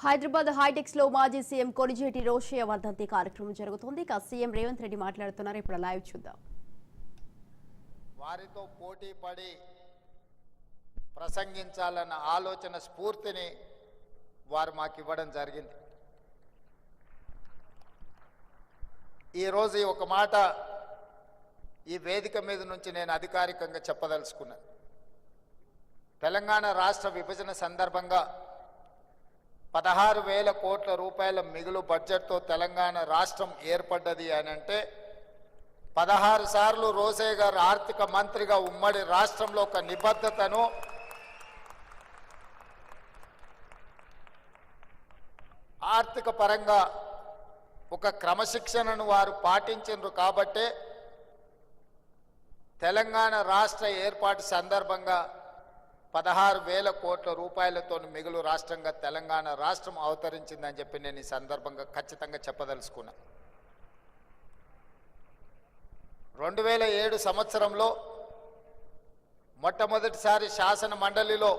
హైదరాబాద్ హైటెక్స్ లో మాజీ సీఎం కొణిజేటి రోషయ్య వర్ధంతి కార్యక్రమం జరుగుతుంది. సీఎం రేవంత్ రెడ్డి మాట్లాడుతున్నారు. ఇప్పుడు లైవ్ చూద్దాం. వారితో పోటీ పడి ప్రసంగించాలన్న ఆలోచన స్ఫూర్తిని వారు మాకు ఇవ్వడం జరిగింది. ఈరోజు ఒక మాట ఈ వేదిక మీద నుంచి నేను అధికారికంగా చెప్పదలుచుకున్నాను. తెలంగాణ రాష్ట్ర విభజన సందర్భంగా 16,000 కోట్ల రూపాయల మిగులు బడ్జెట్తో తెలంగాణ రాష్ట్రం ఏర్పడ్డది అని అంటే 16 సార్లు రోసయ్య గారు ఆర్థిక మంత్రిగా ఉమ్మడి రాష్ట్రంలో ఒక నిబద్ధతను, ఆర్థిక పరంగా ఒక క్రమశిక్షణను వారు పాటించారు. కాబట్టే తెలంగాణ రాష్ట్ర ఏర్పాటు సందర్భంగా 16,000 కోట్ల రూపాయలతో మిగులు రాష్ట్రంగా తెలంగాణ రాష్ట్రం అవతరించిందని చెప్పి నేను ఈ సందర్భంగా ఖచ్చితంగా చెప్పదలుచుకున్నా. 2007 సంవత్సరంలో మొట్టమొదటిసారి శాసన మండలిలో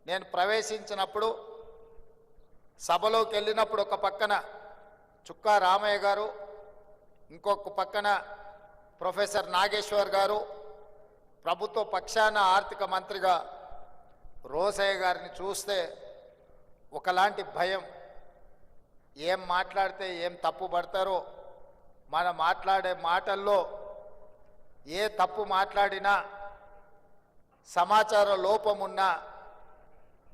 నేను ప్రవేశించినప్పుడు సభలోకి వెళ్ళినప్పుడు ఒక పక్కన చుక్కా రామయ్య గారు, ఇంకొక పక్కన ప్రొఫెసర్ నాగేశ్వర్ గారు, ప్రభుత్వ పక్షాన ఆర్థిక మంత్రిగా రోసయ్య గారిని చూస్తే ఒకలాంటి భయం. ఏం మాట్లాడితే ఏం తప్పు పడతారో, మనం మాట్లాడే మాటల్లో ఏ తప్పు మాట్లాడినా సమాచార లోపమున్నా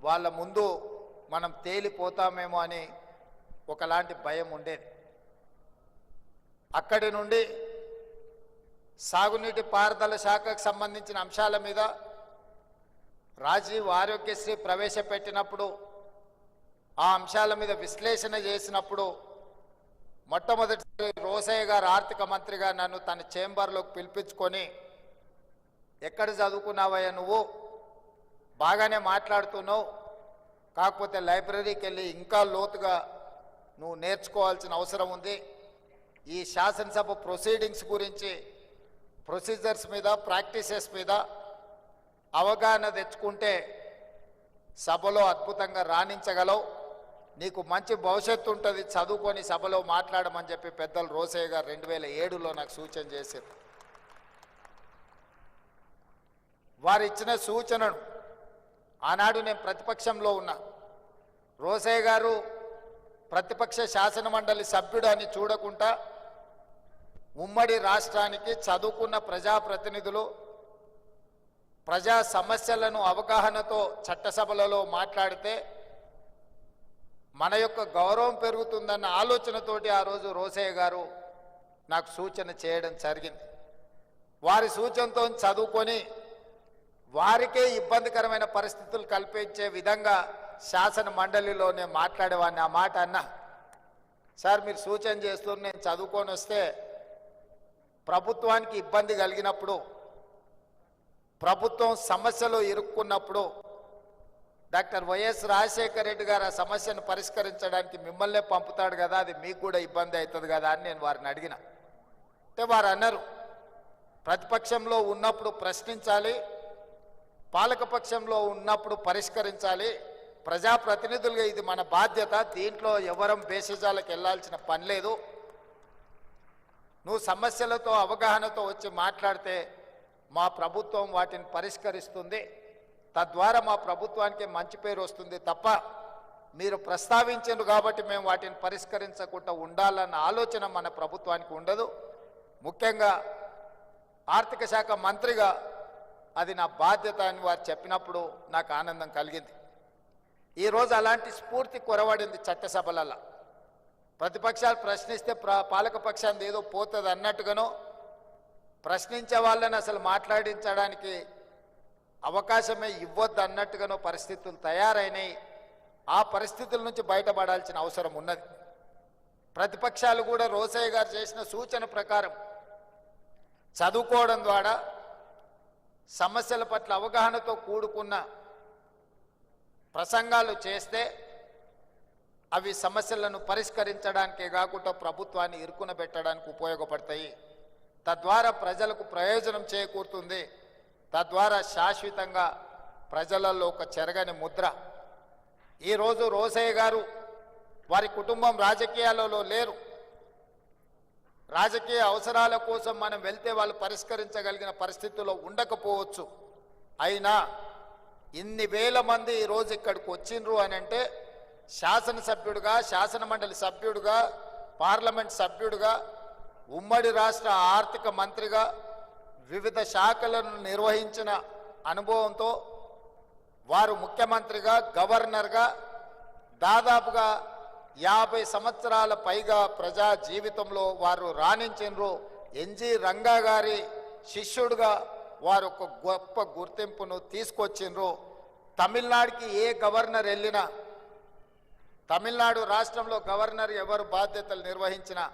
వాళ్ళ ముందు మనం తేలిపోతామేమో అని ఒకలాంటి భయం ఉండేది. అక్కడి నుండి సాగునీటి పారుదల శాఖకు సంబంధించిన అంశాల మీద రాజీవ్ ఆరోగ్యశ్రీ ప్రవేశపెట్టినప్పుడు ఆ అంశాల మీద విశ్లేషణ చేసినప్పుడు మొట్టమొదటి రోసయ్య గారు ఆర్థిక మంత్రిగా నన్ను తన చేంబర్లోకి పిలిపించుకొని, ఎక్కడ చదువుకున్నావయ్యా నువ్వు, బాగానే మాట్లాడుతున్నావు, కాకపోతే లైబ్రరీకి వెళ్ళి ఇంకా లోతుగా నువ్వు నేర్చుకోవాల్సిన అవసరం ఉంది. ఈ శాసనసభ ప్రొసీడింగ్స్ గురించి, ప్రొసీజర్స్ మీద, ప్రాక్టీసెస్ మీద అవగాహన తెచ్చుకుంటే సభలో అద్భుతంగా రాణించగలవు, నీకు మంచి భవిష్యత్తు ఉంటుంది, చదువుకొని సభలో మాట్లాడమని చెప్పి పెద్దలు రోసయ్య గారు 2007లో నాకు సూచన చేశారు. వారు ఇచ్చిన సూచనను ఆనాడు నేను ప్రతిపక్షంలో ఉన్నా. రోసయ్య గారు ప్రతిపక్ష శాసన మండలి సభ్యుడు అని చూడకుండా ఉమ్మడి రాష్ట్రానికి చదువుకున్న ప్రజాప్రతినిధులు ప్రజా సమస్యలను అవగాహనతో చట్టసభలలో మాట్లాడితే మన యొక్క గౌరవం పెరుగుతుందన్న ఆలోచనతోటి ఆ రోజు రోసయ్య గారు నాకు సూచన చేయడం జరిగింది. వారి సూచనతో చదువుకొని వారికే ఇబ్బందికరమైన పరిస్థితులు కల్పించే విధంగా శాసన మండలిలోనే మాట్లాడేవాడిని. ఆ మాట అన్నా, సార్ మీరు సూచన చేస్తూ నేను చదువుకొని వస్తే ప్రభుత్వానికి ఇబ్బంది కలిగినప్పుడు, ప్రభుత్వం సమస్యలో ఇరుక్కున్నప్పుడు డాక్టర్ వైఎస్ రాజశేఖర రెడ్డి గారు ఆ సమస్యను పరిష్కరించడానికి మిమ్మల్నే పంపుతాడు కదా, అది మీకు కూడా ఇబ్బంది అవుతుంది కదా అని నేను వారిని అడిగిన. అంటే వారు అన్నారు, ప్రతిపక్షంలో ఉన్నప్పుడు ప్రశ్నించాలి, పాలకపక్షంలో ఉన్నప్పుడు పరిష్కరించాలి, ప్రజాప్రతినిధులుగా ఇది మన బాధ్యత, దీంట్లో ఎవరం బేసిజాలకు వెళ్ళాల్సిన పని లేదు, నువ్వు సమస్యలతో అవగాహనతో వచ్చి మాట్లాడితే మా ప్రభుత్వం వాటిని పరిష్కరిస్తుంది, తద్వారా మా ప్రభుత్వానికి మంచి పేరు వస్తుంది తప్ప మీరు ప్రస్తావించారు కాబట్టి మేము వాటిని పరిష్కరించకుండా ఉండాలన్న ఆలోచన మన ప్రభుత్వానికి ఉండదు. ముఖ్యంగా ఆర్థిక శాఖ మంత్రిగా అది నా బాధ్యత అని వారు చెప్పినప్పుడు నాకు ఆనందం కలిగింది. ఈరోజు అలాంటి స్ఫూర్తి కొరవడింది చట్టసభలలో. ప్రతిపక్షాలు ప్రశ్నిస్తే పాలకపక్షాన్ని ఏదో పోతుంది అన్నట్టుగానో, ప్రశ్నించే వాళ్ళని అసలు మాట్లాడించడానికి అవకాశమే ఇవ్వద్దు అన్నట్టుగానో పరిస్థితులు తయారైనాయి. ఆ పరిస్థితుల నుంచి బయటపడాల్సిన అవసరం ఉన్నది. ప్రతిపక్షాలు కూడా రోసయ్య గారు చేసిన సూచన ప్రకారం చదువుకోవడం ద్వారా సమస్యల పట్ల అవగాహనతో కూడుకున్న ప్రసంగాలు చేస్తే అవి సమస్యలను పరిష్కరించడానికే కాకుండా ప్రభుత్వాన్ని ఇరుకున పెట్టడానికి ఉపయోగపడతాయి. తద్వారా ప్రజలకు ప్రయోజనం చేకూరుతుంది. తద్వారా శాశ్వతంగా ప్రజలలో ఒక చెరగని ముద్ర ఈరోజు రోసయ్య గారు వారి కుటుంబం రాజకీయాలలో లేరు. రాజకీయ అవసరాల కోసం మనం వెళ్తే వాళ్ళు పరిష్కరించగలిగిన పరిస్థితుల్లో ఉండకపోవచ్చు. అయినా ఇన్ని వేల మంది ఈరోజు ఇక్కడికి వచ్చిండ్రు అని అంటే శాసనసభ్యుడిగా, శాసనమండలి సభ్యుడిగా, పార్లమెంట్ సభ్యుడిగా, ఉమ్మడి రాష్ట్ర ఆర్థిక మంత్రిగా వివిధ శాఖలను నిర్వహించిన అనుభవంతో వారు ముఖ్యమంత్రిగా, గవర్నర్గా దాదాపుగా 50 సంవత్సరాల పైగా ప్రజా జీవితంలో వారు రాణించినరు. ఎన్జి రంగా గారి శిష్యుడిగా వారు ఒక గొప్ప గుర్తింపును తీసుకొచ్చిండ్రు. తమిళనాడుకి ఏ గవర్నర్ వెళ్ళినా, తమిళనాడు రాష్ట్రంలో గవర్నర్ ఎవరు బాధ్యతలు నిర్వహించినా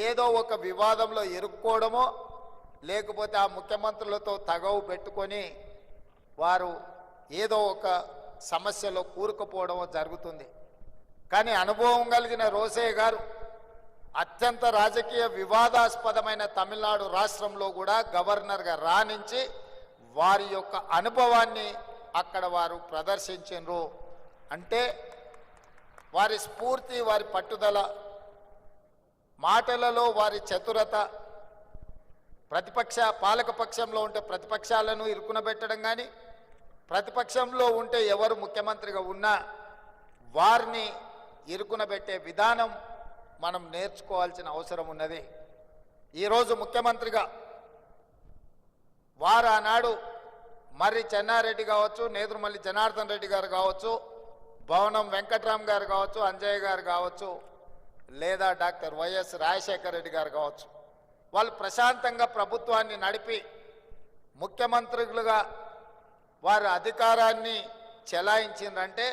ఏదో ఒక వివాదంలో ఇరుక్కోవడమో లేకపోతే ఆ ముఖ్యమంత్రులతో తగవు పెట్టుకొని వారు ఏదో ఒక సమస్యలో కూరుకుపోవడమో జరుగుతుంది. కానీ అనుభవం కలిగిన రోసయ్య గారు అత్యంత రాజకీయ వివాదాస్పదమైన తమిళనాడు రాష్ట్రంలో కూడా గవర్నర్గా రాణించి వారి యొక్క అనుభవాన్ని అక్కడ వారు ప్రదర్శించారు. అంటే వారి స్ఫూర్తి, వారి పట్టుదల, మాటలలో వారి చతురత, పాలకపక్షంలో ఉంటే ప్రతిపక్షాలను ఇరుకునబెట్టడం కానీ, ప్రతిపక్షంలో ఉంటే ఎవరు ముఖ్యమంత్రిగా ఉన్నా వారిని ఇరుకునబెట్టే విధానం మనం నేర్చుకోవాల్సిన అవసరం ఉన్నది. ఈరోజు ముఖ్యమంత్రిగా వారు ఆనాడు మర్రి చెన్నారెడ్డి కావచ్చు, నేదురుమల్లి జనార్దన్ రెడ్డి గారు కావచ్చు, భవనం వెంకట్రామ్ గారు కావచ్చు, అంజయ్య గారు కావచ్చు, లేదా డాక్టర్ వైఎస్ రాజశేఖర రెడ్డి గారు కావచ్చు, వాళ్ళు ప్రశాంతంగా ప్రభుత్వాన్ని నడిపి ముఖ్యమంత్రులుగా వారు అధికారాన్ని చెలాయించిందంటే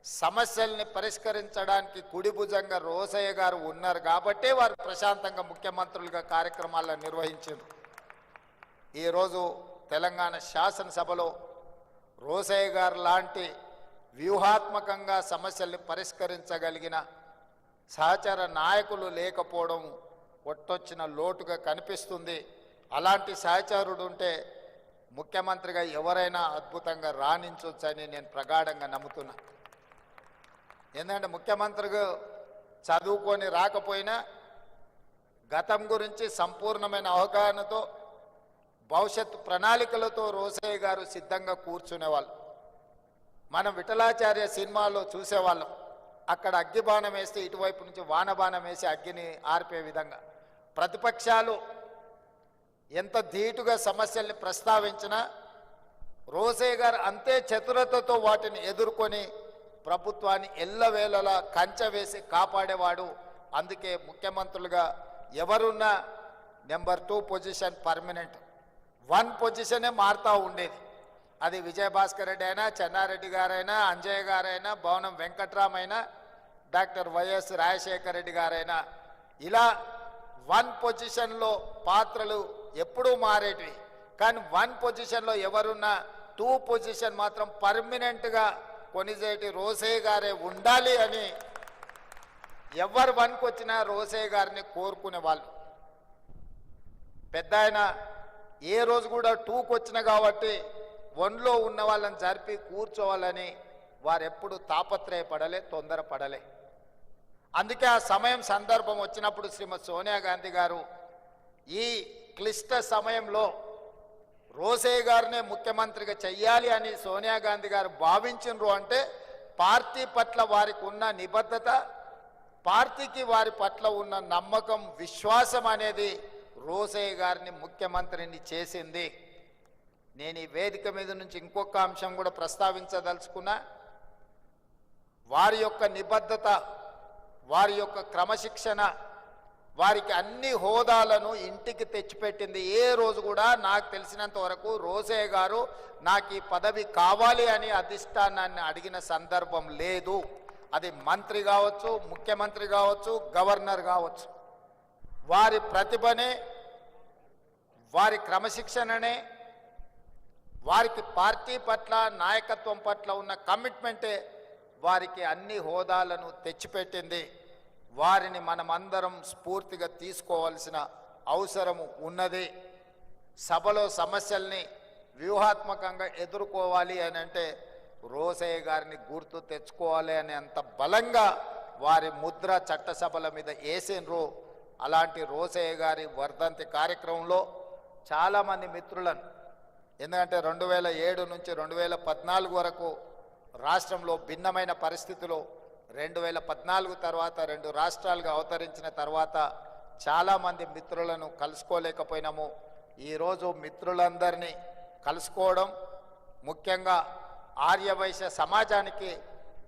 సమస్యల్ని పరిష్కరించడానికి కుడిభుజంగా రోసయ్య గారు ఉన్నారు కాబట్టే వారు ప్రశాంతంగా ముఖ్యమంత్రులుగా కార్యక్రమాలను నిర్వహించారు. ఈరోజు తెలంగాణ శాసనసభలో రోసయ్య గారు లాంటి వ్యూహాత్మకంగా సమస్యల్ని పరిష్కరించగలిగిన సహచర నాయకులు లేకపోవడం కొట్టొచ్చిన లోటుగా కనిపిస్తుంది. అలాంటి సహచరుడు ఉంటే ముఖ్యమంత్రిగా ఎవరైనా అద్భుతంగా రాణించవచ్చని నేను ప్రగాఢంగా నమ్ముతున్నా. ఎందుకంటే ముఖ్యమంత్రిగా చదువుకొని రాకపోయినా గతం గురించి సంపూర్ణమైన అవగాహనతో, భవిష్యత్తు ప్రణాళికలతో రోసయ్య గారు సిద్ధంగా కూర్చునేవాళ్ళు. మనం విఠలాచార్య సినిమాలో చూసేవాళ్ళం. అక్కడ అగ్గిబాణం వేస్తే ఇటువైపు నుంచి వానబాణం వేసి అగ్గిని ఆర్పే విధంగా ప్రతిపక్షాలు ఎంత ధీటుగా సమస్యల్ని ప్రస్తావించినా రోసయ్య గారు అంతే చతురతతో వాటిని ఎదుర్కొని ప్రభుత్వాన్ని ఎల్లవేళలా కంచె వేసి కాపాడేవాడు. అందుకే ముఖ్యమంత్రులుగా ఎవరున్నా నెంబర్ 2 పొజిషన్ పర్మనెంట్, 1 పొజిషనే మారుతూ ఉండేది. అది విజయభాస్కర్ రెడ్డి అయినా, చెన్నారెడ్డి గారైనా, అంజయ్య గారైనా, భవనం వెంకట్రామ్ అయినా, డాక్టర్ వైఎస్ రాజశేఖర రెడ్డి గారైనా, ఇలా 1 పొజిషన్లో పాత్రలు ఎప్పుడూ మారేటివి. కానీ 1 పొజిషన్లో ఎవరున్నా 2 పొజిషన్ మాత్రం పర్మనెంట్గా కొనిజేటి రోసయ్య గారే ఉండాలి అని ఎవరు 1కి వచ్చినా రోసయ్య గారిని కోరుకునే వాళ్ళు. పెద్ద ఆయన ఏ రోజు కూడా 2కి వచ్చిన కాబట్టి 1లో ఉన్న వాళ్ళని జరిపి కూర్చోవాలని వారెప్పుడు తాపత్రయపడలే, తొందరపడలే. అందుకే ఆ సమయం సందర్భం వచ్చినప్పుడు శ్రీమతి సోనియా గాంధీ గారు ఈ క్లిష్ట సమయంలో రోసయ్య గారినే ముఖ్యమంత్రిగా చెయ్యాలి అని సోనియా గాంధీ గారు భావించినరు. అంటే పార్టీ పట్ల వారికి ఉన్న నిబద్ధత, పార్టీకి వారి పట్ల ఉన్న నమ్మకం, విశ్వాసం అనేది రోసయ్య గారిని ముఖ్యమంత్రిని చేసింది. నేను ఈ వేదిక మీద నుంచి ఇంకొక అంశం కూడా ప్రస్తావించదలుచుకున్నా. వారి యొక్క నిబద్ధత, వారి యొక్క క్రమశిక్షణ వారికి అన్ని హోదాలను ఇంటికి తెచ్చిపెట్టింది. ఏ రోజు కూడా నాకు తెలిసినంత వరకు రోసయ్య గారు నాకు ఈ పదవి కావాలి అని అధిష్టానాన్ని అడిగిన సందర్భం లేదు. అది మంత్రి కావచ్చు, ముఖ్యమంత్రి కావచ్చు, గవర్నర్ కావచ్చు. వారి ప్రతిభనే, వారి క్రమశిక్షణనే, వారికి పార్టీ పట్ల, నాయకత్వం పట్ల ఉన్న కమిట్మెంటే వారికి అన్ని హోదాలను తెచ్చిపెట్టింది. వారిని మనమందరం స్ఫూర్తిగా తీసుకోవాల్సిన అవసరము ఉన్నది. సభలో సమస్యల్ని వ్యూహాత్మకంగా ఎదుర్కోవాలి అని అంటే రోసయ్య గారిని గుర్తు తెచ్చుకోవాలి అని అంత బలంగా వారి ముద్ర చట్టసభల మీద వేసినరు. అలాంటి రోసయ్య గారి వర్ధంతి కార్యక్రమంలో చాలామంది మిత్రులను, ఎందుకంటే 2007 నుంచి 2014 వరకు రాష్ట్రంలో భిన్నమైన పరిస్థితులు, 2014 తర్వాత 2 రాష్ట్రాలుగా అవతరించిన తర్వాత చాలామంది మిత్రులను కలుసుకోలేకపోయినాము. ఈరోజు మిత్రులందరినీ కలుసుకోవడం, ముఖ్యంగా ఆర్యవైశ్య సమాజానికి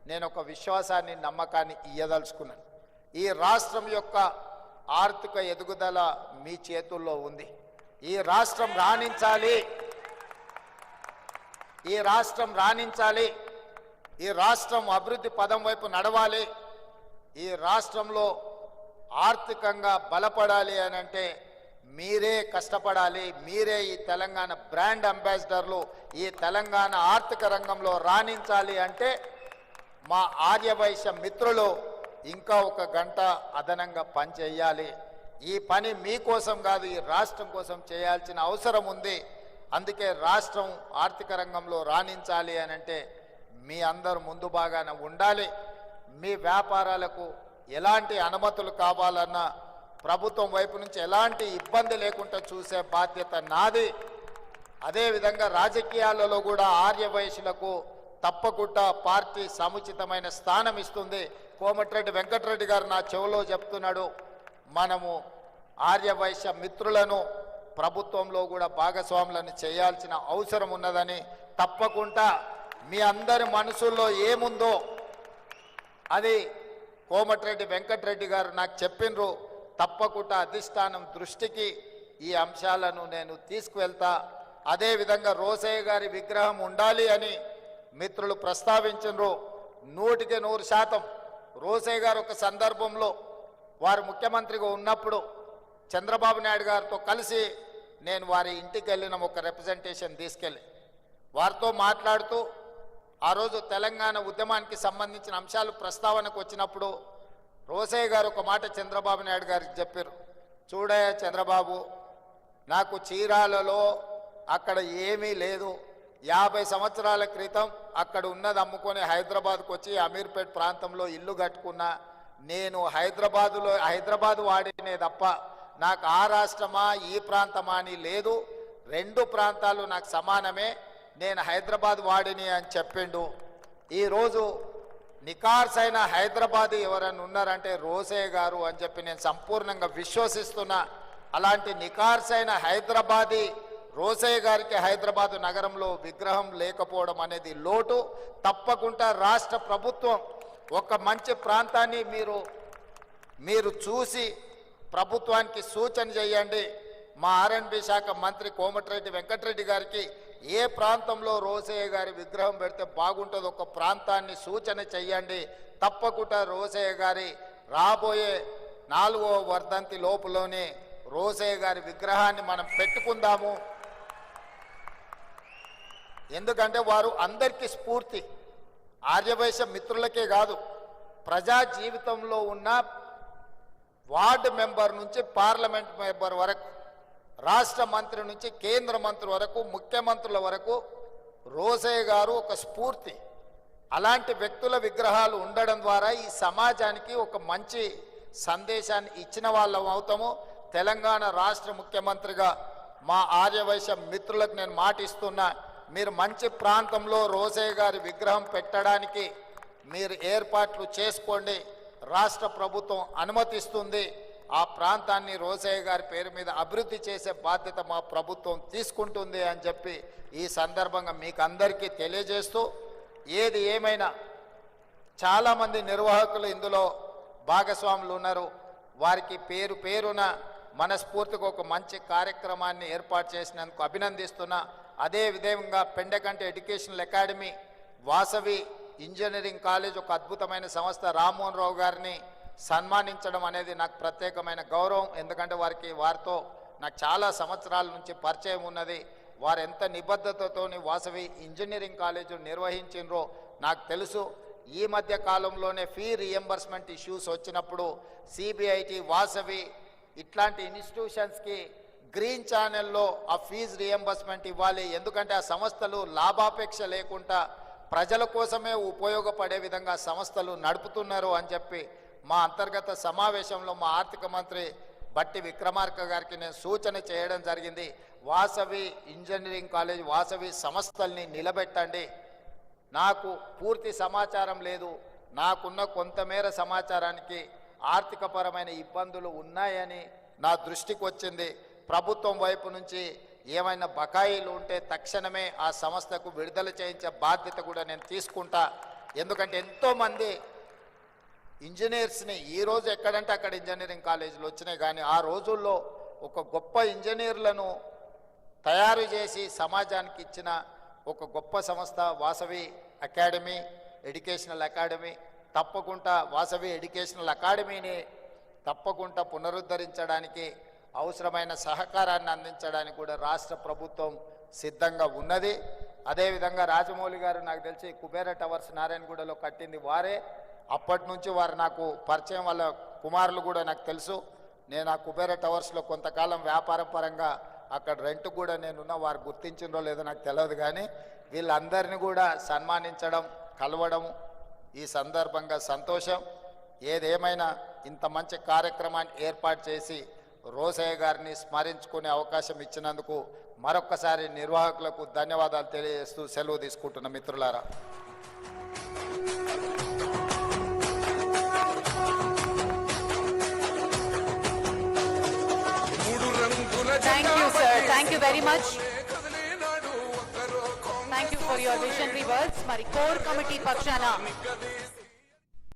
నేను ఒక విశ్వాసాన్ని, నమ్మకాన్ని ఇయ్యదలుచుకున్నాను. ఈ రాష్ట్రం యొక్క ఆర్థిక ఎదుగుదల మీ చేతుల్లో ఉంది. ఈ రాష్ట్రం రాణించాలి, ఈ రాష్ట్రం రాణించాలి, ఈ రాష్ట్రం అభివృద్ధి పదం వైపు నడవాలి, ఈ రాష్ట్రంలో ఆర్థికంగా బలపడాలి అని అంటే మీరే కష్టపడాలి. మీరే ఈ తెలంగాణ బ్రాండ్ అంబాసిడర్లు. ఈ తెలంగాణ ఆర్థిక రంగంలో రాణించాలి అంటే మా ఆర్యవైశ్య మిత్రులు ఇంకా 1 గంట అదనంగా పని చేయాలి. ఈ పని మీకోసం కాదు, ఈ రాష్ట్రం కోసం చేయాల్సిన అవసరం ఉంది. అందుకే రాష్ట్రం ఆర్థిక రంగంలో రాణించాలి అని అంటే మీ అందరూ ముందు బాగాన ఉండాలి. మీ వ్యాపారాలకు ఎలాంటి అనుమతులు కావాలన్నా ప్రభుత్వం వైపు నుంచి ఎలాంటి ఇబ్బంది లేకుండా చూసే బాధ్యత నాది. అదేవిధంగా రాజకీయాలలో కూడా ఆర్యవైశ్యులకు తప్పకుండా పార్టీ సముచితమైన స్థానం ఇస్తుంది. కోమటిరెడ్డి వెంకటరెడ్డి గారు నా చెవిలో చెప్తున్నాడు, మనము ఆర్యవైశ్య మిత్రులను ప్రభుత్వంలో కూడా భాగస్వాములను చేయాల్సిన అవసరం ఉన్నదని, తప్పకుండా మీ అందరి మనసుల్లో ఏముందో అది కోమటిరెడ్డి వెంకటరెడ్డి గారు నాకు చెప్పినరు. తప్పకుండా అధిష్టానం దృష్టికి ఈ అంశాలను నేను తీసుకువెళ్తా. అదేవిధంగా రోసయ్య గారి విగ్రహం ఉండాలి అని మిత్రులు ప్రస్తావించరు. 100% రోసయ్య గారు ఒక సందర్భంలో వారు ముఖ్యమంత్రిగా ఉన్నప్పుడు చంద్రబాబు నాయుడు గారితో కలిసి నేను వారి ఇంటికి వెళ్ళిన ఒక రిప్రజెంటేషన్ తీసుకెళ్ళి వారితో మాట్లాడుతూ ఆ రోజు తెలంగాణ ఉద్యమానికి సంబంధించిన అంశాలు ప్రస్తావనకు వచ్చినప్పుడు రోసయ్య గారు ఒక మాట చంద్రబాబు నాయుడు గారికి చెప్పారు, చూడయ్య చంద్రబాబు, నాకు చీరాలలో అక్కడ ఏమీ లేదు, 50 సంవత్సరాల క్రితం అక్కడ ఉన్నది అమ్ముకొని హైదరాబాద్కు వచ్చి అమీర్పేట్ ప్రాంతంలో ఇల్లు కట్టుకున్నా. నేను హైదరాబాద్ వాడినే తప్ప నాకు ఆ రాష్ట్రమా ఈ ప్రాంతమా అని లేదు, 2 ప్రాంతాలు నాకు సమానమే, నేను హైదరాబాద్ వాడిని అని చెప్పిండు. ఈరోజు నికార్సైన హైదరాబాద్ ఎవరైనా ఉన్నారంటే రోసయ్య గారు అని చెప్పి నేను సంపూర్ణంగా విశ్వసిస్తున్నా. అలాంటి నికార్సైన హైదరాబాదీ రోసయ్య గారికి హైదరాబాద్ నగరంలో విగ్రహం లేకపోవడం అనేది లోటు. తప్పకుండా రాష్ట్ర ప్రభుత్వం ఒక మంచి ప్రాంతాన్ని మీరు చూసి ప్రభుత్వానికి సూచన చేయండి. మా R&B శాఖ మంత్రి కోమటిరెడ్డి వెంకటరెడ్డి గారికి ఏ ప్రాంతంలో రోసయ్య గారి విగ్రహం పెడితే బాగుంటుందో ఒక ప్రాంతాన్ని సూచన చెయ్యండి. తప్పకుండా రోసయ్య గారి రాబోయే 4వ వర్ధంతి లోపులోనే రోసయ్య గారి విగ్రహాన్ని మనం పెట్టుకుందాము. ఎందుకంటే వారు అందరికీ స్ఫూర్తి, ఆర్యవైశ్య మిత్రులకే కాదు, ప్రజా జీవితంలో ఉన్న వార్డు మెంబర్ నుంచి పార్లమెంట్ మెంబర్ వరకు, రాష్ట్ర మంత్రి నుంచి కేంద్ర మంత్రి వరకు, ముఖ్యమంత్రుల వరకు రోసయ్య గారు ఒక స్ఫూర్తి. అలాంటి వ్యక్తుల విగ్రహాలు ఉండడం ద్వారా ఈ సమాజానికి ఒక మంచి సందేశాన్ని ఇచ్చిన వాళ్ళం అవుతాము. తెలంగాణ రాష్ట్ర ముఖ్యమంత్రిగా మా ఆర్యవైశ్య మిత్రులకు నేను మాటిస్తున్నా, మీరు మంచి ప్రాంతంలో రోసయ్య గారి విగ్రహం పెట్టడానికి మీరు ఏర్పాట్లు చేసుకోండి. రాష్ట్ర ప్రభుత్వం అనుమతిస్తుంది. ఆ ప్రాంతాన్ని రోసయ్య గారి పేరు మీద అభివృద్ధి చేసే బాధ్యత మా ప్రభుత్వం తీసుకుంటుంది అని చెప్పి ఈ సందర్భంగా మీకు అందరికీ తెలియజేస్తూ, ఏది ఏమైనా చాలామంది నిర్వాహకులు ఇందులో భాగస్వాములు ఉన్నారు. వారికి పేరు పేరున మనస్ఫూర్తిగా ఒక మంచి కార్యక్రమాన్ని ఏర్పాటు చేసినందుకు అభినందిస్తున్నా. అదేవిధంగా Pendakanti educational academy, Vasavi engineering college ఒక అద్భుతమైన సంస్థ, రామ్మోహన్ రావు గారిని సన్మానించడం అనేది నాకు ప్రత్యేకమైన గౌరవం. ఎందుకంటే వారితో నాకు చాలా సంవత్సరాల నుంచి పరిచయం ఉన్నది. వారు ఎంత నిబద్ధతతోని వాసవి ఇంజనీరింగ్ కాలేజు నిర్వహించినరో నాకు తెలుసు. ఈ మధ్య కాలంలోనే ఫీ రియంబర్స్మెంట్ ఇష్యూస్ వచ్చినప్పుడు సిబిఐటి, వాసవి ఇట్లాంటి ఇన్స్టిట్యూషన్స్కి గ్రీన్ ఛానల్లో ఆ ఫీజు రియంబర్స్మెంట్ ఇవ్వాలి. ఎందుకంటే ఆ సంస్థలు లాభాపేక్ష లేకుండా ప్రజల కోసమే ఉపయోగపడే విధంగా సంస్థలు నడుపుతున్నారు అని చెప్పి మా అంతర్గత సమావేశంలో మా ఆర్థిక మంత్రి బట్టి విక్రమార్క గారికి నేను సూచన చేయడం జరిగింది. వాసవి ఇంజనీరింగ్ కాలేజ్ వాసవి సంస్థల్ని నిలబెట్టండి. నాకు పూర్తి సమాచారం లేదు, నాకున్న కొంతమేర సమాచారానికి ఆర్థికపరమైన ఇబ్బందులు ఉన్నాయని నా దృష్టికి వచ్చింది. ప్రభుత్వం వైపు నుంచి ఏమైనా బకాయిలు ఉంటే తక్షణమే ఆ సంస్థకు విడుదల చేయించే బాధ్యత కూడా నేను తీసుకుంటా. ఎందుకంటే ఎంతోమంది ఇంజనీర్స్ని ఈరోజు ఎక్కడంటే అక్కడ ఇంజనీరింగ్ కాలేజీలు వచ్చినాయి, కానీ ఆ రోజుల్లో ఒక గొప్ప ఇంజనీర్లను తయారు చేసి సమాజానికి ఇచ్చిన ఒక గొప్ప సంస్థ వాసవి అకాడమీ, ఎడ్యుకేషనల్ అకాడమీ. తప్పకుండా వాసవి ఎడ్యుకేషనల్ అకాడమీని తప్పకుండా పునరుద్ధరించడానికి అవసరమైన సహకారాన్ని అందించడానికి కూడా రాష్ట్ర ప్రభుత్వం సిద్ధంగా ఉన్నది. అదేవిధంగా రాజమౌళి గారు నాకు తెలిసి కుబేర టవర్స్ నారాయణగూడలో కట్టింది వారే. అప్పటి నుంచి వారు నాకు పరిచయం, వాళ్ళ కుమారులు కూడా నాకు తెలుసు. నేను ఆ కుబేర టవర్స్లో కొంతకాలం వ్యాపార పరంగా అక్కడ రెంట్ కూడా నేనున్న, వారు గుర్తించిందో లేదో నాకు తెలియదు, కానీ వీళ్ళందరినీ కూడా సన్మానించడం, కలవడం ఈ సందర్భంగా సంతోషం. ఏదేమైనా ఇంత మంచి కార్యక్రమాన్ని ఏర్పాటు చేసి రోసయ్య గారిని స్మరించుకునే అవకాశం ఇచ్చినందుకు మరొక్కసారి నిర్వాహకులకు ధన్యవాదాలు తెలియజేస్తూ సెలవు తీసుకుంటున్న మిత్రులారా. Thank you, sir. Thank you very much. Thank you for your visionary words. Mari core committee pakshana